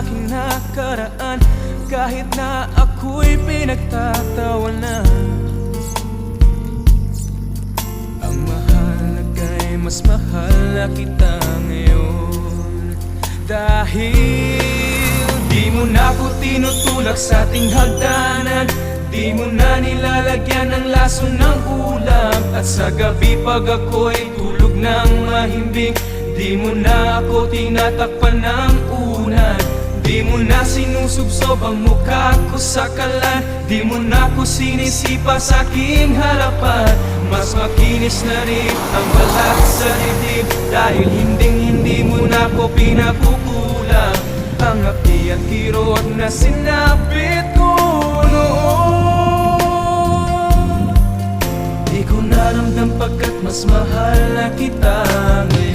aking nakaraan, kahit na ako'y pinagtatawanan. Ang mahalaga ay mas mahal na kita ngayon, dahil di mo na ako tinutulak sa ating hagdanan. Di mo na nilalagyan ng laso ng ulam, at sa gabi pag ako'y tulog ng mahimbing, di mo na ako tinatakpan ng unan. Di mo na sinusubsob ang mukha ko sa kalan, di mo na ako sinisipa sa aking harapan. Mas makinis na rin ang balat sa dibdib, dahil hindi mo na ako pinakukulang ang api at kirot na sinapit ko noon. Di ko naramdam pagkat mas mahal na kita ngayon.